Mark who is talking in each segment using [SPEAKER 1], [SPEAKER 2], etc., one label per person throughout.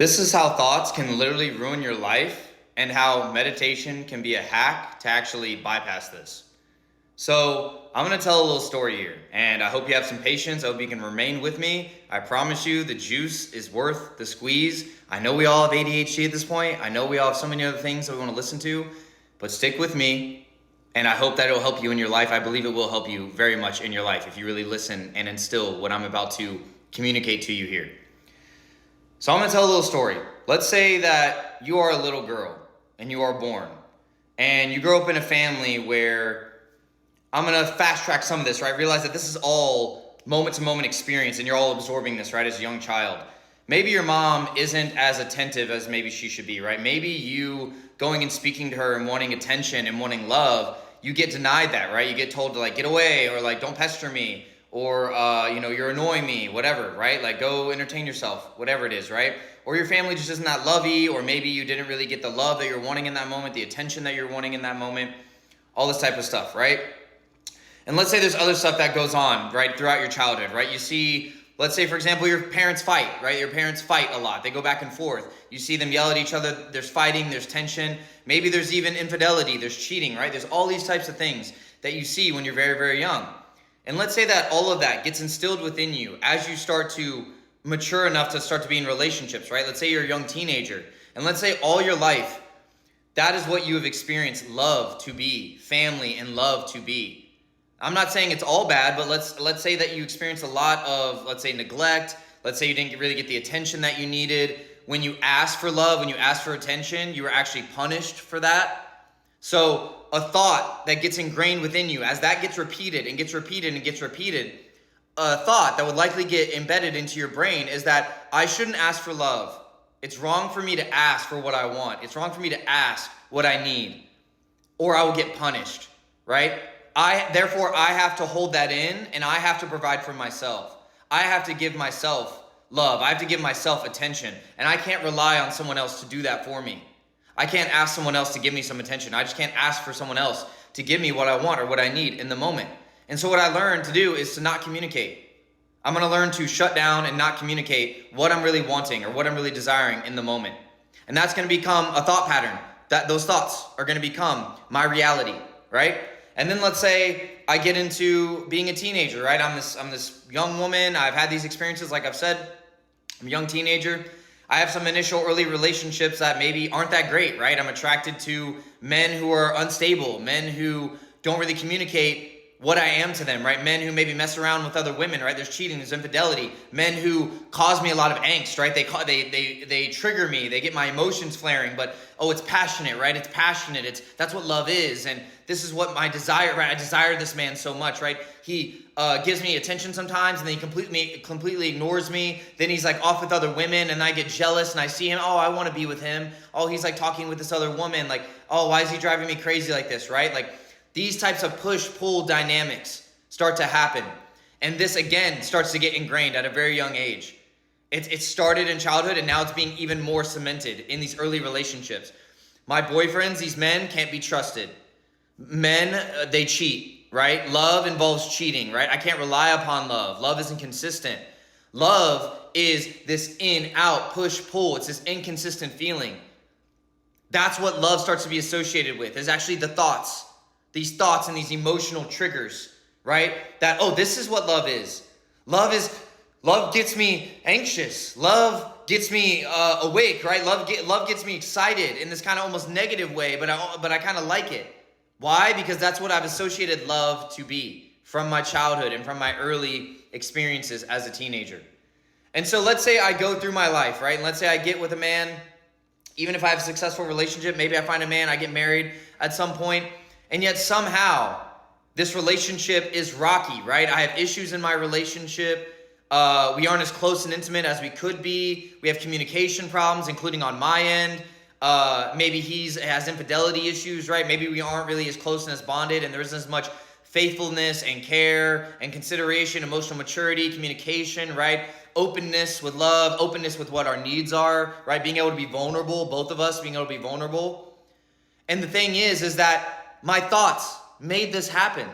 [SPEAKER 1] This is how thoughts can literally ruin your life and how meditation can be a hack to actually bypass this. So, I'm going to tell a little story here, and I hope you have some patience. I hope you can remain with me. I promise you the juice is worth the squeeze. I know we all have ADHD at this point. I know we all have so many other things that we want to listen to, but stick with me, and I hope that it'll help you in your life. I believe it will help you very much in your life if you really listen and instill what I'm about to communicate to you here. So I'm going to tell a little story. Let's say that you are a little girl and you are born and you grow up in a family where I'm going to fast track some of this, right? Realize that this is all moment to moment experience and you're all absorbing this, right? As a young child. Maybe your mom isn't as attentive as maybe she should be, right? Maybe you going and speaking to her and wanting attention and wanting love, you get denied that, right? You get told to get away or don't pester me. Or, you're annoying me, whatever, right? Go entertain yourself, whatever it is, right? Or your family just isn't that lovey, or maybe you didn't really get the love that you're wanting in that moment, the attention that you're wanting in that moment, all this type of stuff, right? And let's say there's other stuff that goes on, right, throughout your childhood, right? You see, let's say, for example, your parents fight, right? Your parents fight a lot. They go back and forth. You see them yell at each other. There's fighting, there's tension. Maybe there's even infidelity, there's cheating, right? There's all these types of things that you see when you're very, very young. And let's say that all of that gets instilled within you as you start to mature enough to start to be in relationships, right? Let's say you're a young teenager. And let's say all your life, that is what you have experienced love to be, family and love to be. I'm not saying it's all bad, but let's say that you experienced a lot of, let's say, neglect. Let's say you didn't really get the attention that you needed. When you asked for love, when you asked for attention, you were actually punished for that. So a thought that gets ingrained within you, as that gets repeated and gets repeated and gets repeated, a thought that would likely get embedded into your brain is that I shouldn't ask for love. It's wrong for me to ask for what I want. It's wrong for me to ask what I need, or I will get punished, right? Therefore, I have to hold that in, and I have to provide for myself. I have to give myself love. I have to give myself attention, and I can't rely on someone else to do that for me. I can't ask someone else to give me some attention. I just can't ask for someone else to give me what I want or what I need in the moment. And so what I learned to do is to not communicate. I'm going to learn to shut down and not communicate what I'm really wanting or what I'm really desiring in the moment. And that's going to become a thought pattern. That those thoughts are going to become my reality, right? And then let's say I get into being a teenager, right? I'm this young woman. I've had these experiences, like I've said. I'm a young teenager. I have some initial early relationships that maybe aren't that great, right? I'm attracted to men who are unstable, men who don't really communicate what I am to them, right? Men who maybe mess around with other women, right? There's cheating, there's infidelity. Men who cause me a lot of angst, right? They trigger me. They get my emotions flaring, but it's passionate, right? It's passionate. That's what love is, and this is what my desire, right? I desire this man so much, right? He gives me attention sometimes, and then he completely ignores me. Then he's off with other women, and I get jealous, and I see him. Oh, I want to be with him. Oh, he's talking with this other woman. Oh, why is he driving me crazy like this, right? These types of push-pull dynamics start to happen. And this, again, starts to get ingrained at a very young age. It started in childhood, and now it's being even more cemented in these early relationships. My boyfriends, these men, can't be trusted. Men, they cheat, right? Love involves cheating, right? I can't rely upon love. Love isn't consistent. Love is this in, out, push, pull. It's this inconsistent feeling. That's what love starts to be associated with, is actually the thoughts. These thoughts and these emotional triggers, right? That, this is what love is. Love gets me anxious. Love gets me awake, right? Love gets me excited in this kind of almost negative way, but I kind of like it. Why? Because that's what I've associated love to be from my childhood and from my early experiences as a teenager. And so let's say I go through my life, right? And let's say I get with a man, even if I have a successful relationship, maybe I find a man, I get married at some point, and yet somehow this relationship is rocky, right? I have issues in my relationship. We aren't as close and intimate as we could be. We have communication problems, including on my end. Maybe he has infidelity issues, right? Maybe we aren't really as close and as bonded, and there isn't as much faithfulness and care and consideration, emotional maturity, communication, right? Openness with love, openness with what our needs are, right? Being able to be vulnerable, both of us being able to be vulnerable. And the thing is that my thoughts made this happen.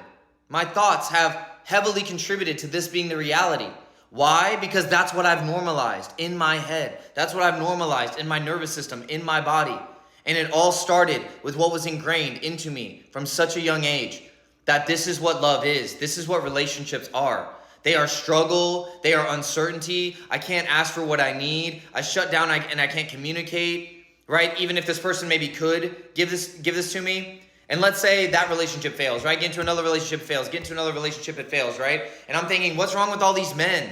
[SPEAKER 1] My thoughts have heavily contributed to this being the reality. Why? Because that's what I've normalized in my head. That's what I've normalized in my nervous system, in my body. And it all started with what was ingrained into me from such a young age, that this is what love is. This is what relationships are. They are struggle. They are uncertainty. I can't ask for what I need. I shut down and I can't communicate, right? Even if this person maybe could give this to me. And let's say that relationship fails, right? Get into another relationship, it fails. Get into another relationship, it fails, right? And I'm thinking, what's wrong with all these men?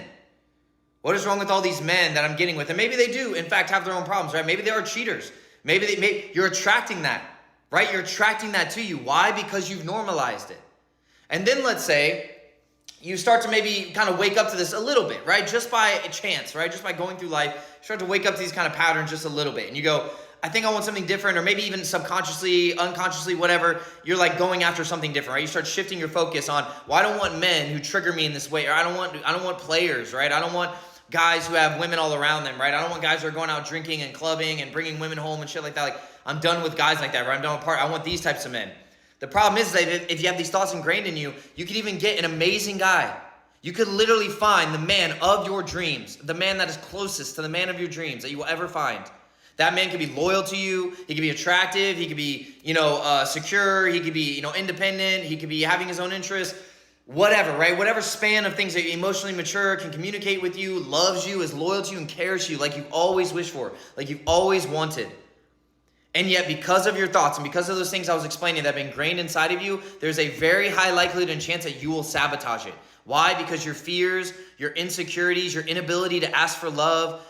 [SPEAKER 1] What is wrong with all these men that I'm getting with? And maybe they do, in fact, have their own problems, right? Maybe they are cheaters. Maybe you're attracting that, right? You're attracting that to you. Why? Because you've normalized it. And then let's say you start to maybe kind of wake up to this a little bit, right? Just by a chance, right? Just by going through life, you start to wake up to these kind of patterns just a little bit. And you go, I think I want something different, or maybe even subconsciously, unconsciously, whatever, you're like going after something different, right? You start shifting your focus on, well, I don't want men who trigger me in this way, or I don't want players, right? I don't want guys who have women all around them, right? I don't want guys who are going out drinking and clubbing and bringing women home and shit like that. Like, I'm done with guys like that, right? I'm done with I want these types of men. The problem is that if you have these thoughts ingrained in you, you could even get an amazing guy. You could literally find the man of your dreams, the man that is closest to the man of your dreams that you will ever find. That man could be loyal to you. He could be attractive. He could be, secure. He could be, independent. He could be having his own interests. Whatever, right? Whatever span of things that emotionally mature, can communicate with you, loves you, is loyal to you, and cares to you like you've always wished for, like you've always wanted. And yet, because of your thoughts and because of those things I was explaining that have been ingrained inside of you, there's a very high likelihood and chance that you will sabotage it. Why? Because your fears, your insecurities, your inability to ask for love,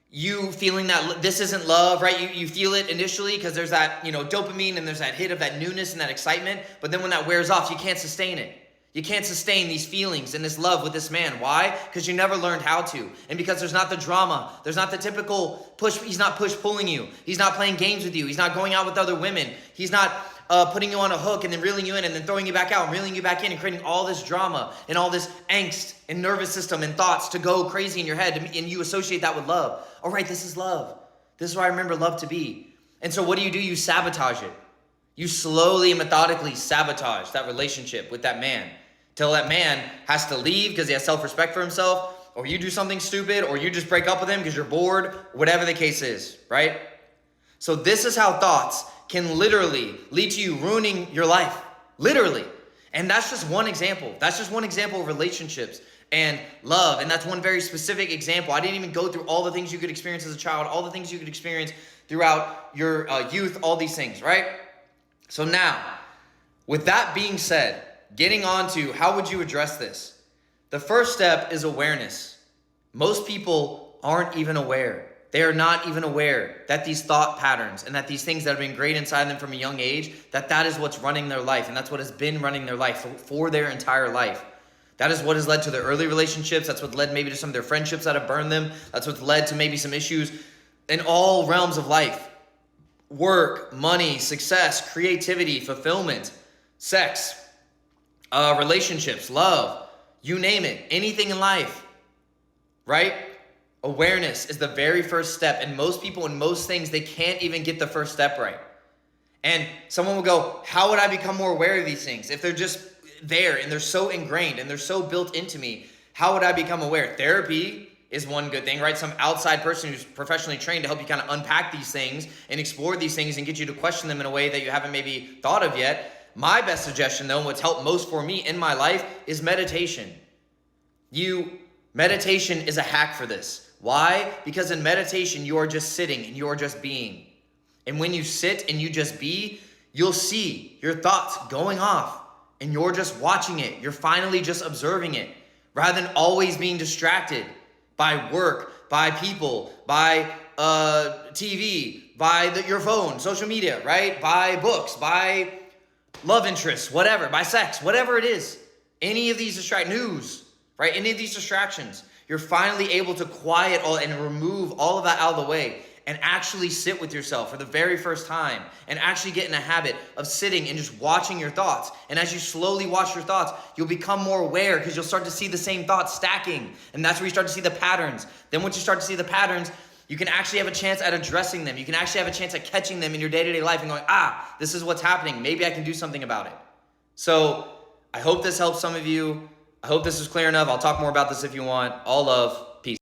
[SPEAKER 1] you feeling that this isn't love, right? You feel it initially because there's that, dopamine, and there's that hit of that newness and that excitement. But then when that wears off, you can't sustain it. You can't sustain these feelings and this love with this man. Why? Because you never learned how to. And because there's not the drama. There's not the typical push. He's not push-pulling you. He's not playing games with you. He's not going out with other women. He's not putting you on a hook and then reeling you in and then throwing you back out and reeling you back in and creating all this drama and all this angst and nervous system and thoughts to go crazy in your head, and you associate that with love. All right, this is love. This is what I remember love to be. And so what do? You sabotage it. You slowly and methodically sabotage that relationship with that man till that man has to leave because he has self-respect for himself, or you do something stupid, or you just break up with him because you're bored, whatever the case is, right? So this is how thoughts can literally lead to you ruining your life, literally. And that's just one example. That's just one example of relationships and love. And that's one very specific example. I didn't even go through all the things you could experience as a child, all the things you could experience throughout your youth, all these things, right? So now, with that being said, getting on to how would you address this? The first step is awareness. Most people aren't even aware. They are not even aware that these thought patterns and that these things that have been ingrained inside them from a young age, that is what's running their life, and that's what has been running their life for their entire life. That is what has led to their early relationships. That's what led maybe to some of their friendships that have burned them. That's what's led to maybe some issues in all realms of life. Work, money, success, creativity, fulfillment, sex, relationships, love, you name it, anything in life, right? Awareness is the very first step. And most people in most things, they can't even get the first step right. And someone will go, how would I become more aware of these things? If they're just there and they're so ingrained and they're so built into me, how would I become aware? Therapy is one good thing, right? Some outside person who's professionally trained to help you kind of unpack these things and explore these things and get you to question them in a way that you haven't maybe thought of yet. My best suggestion, though, and what's helped most for me in my life is meditation. Meditation is a hack for this. Why? Because in meditation, you are just sitting and you are just being. And when you sit and you just be, you'll see your thoughts going off and you're just watching it. You're finally just observing it rather than always being distracted by work, by people, by TV, by your phone, social media, right? By books, by love interests, whatever, by sex, whatever it is. Any of these news, right? Any of these distractions. You're finally able to quiet all and remove all of that out of the way and actually sit with yourself for the very first time and actually get in a habit of sitting and just watching your thoughts. And as you slowly watch your thoughts, you'll become more aware because you'll start to see the same thoughts stacking. And that's where you start to see the patterns. Then once you start to see the patterns, you can actually have a chance at addressing them. You can actually have a chance at catching them in your day-to-day life and going, this is what's happening. Maybe I can do something about it. So I hope this helps some of you. I hope this was clear enough. I'll talk more about this if you want. All love.